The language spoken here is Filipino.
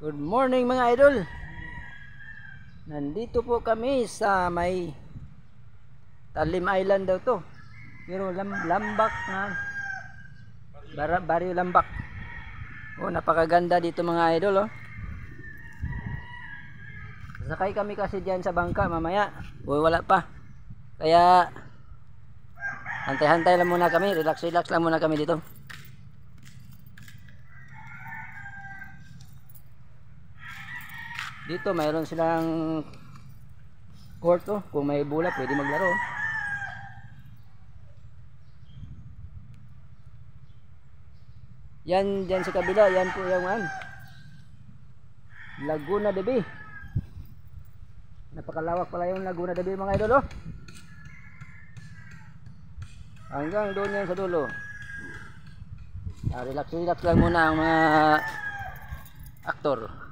Good morning mga idol. Nandito po kami sa may Talim Island daw to. Pero Lambak na. Barrio Lambak. Oh, napakaganda dito mga idol oh. Sakay kami kasi diyan sa bangka mamaya. Oh, wala pa. Kaya hantay-hantay lang muna kami, relax lang muna kami dito. Dito mayroon silang court oh. Kung may bola pwede maglaro. Yan dyan sa kabila, yan po yung Laguna de Bay. Napakalawak pala yung Laguna de Bay mga idol oh. Hanggang doon yan sa dulo. Relax lang muna ang mga aktor.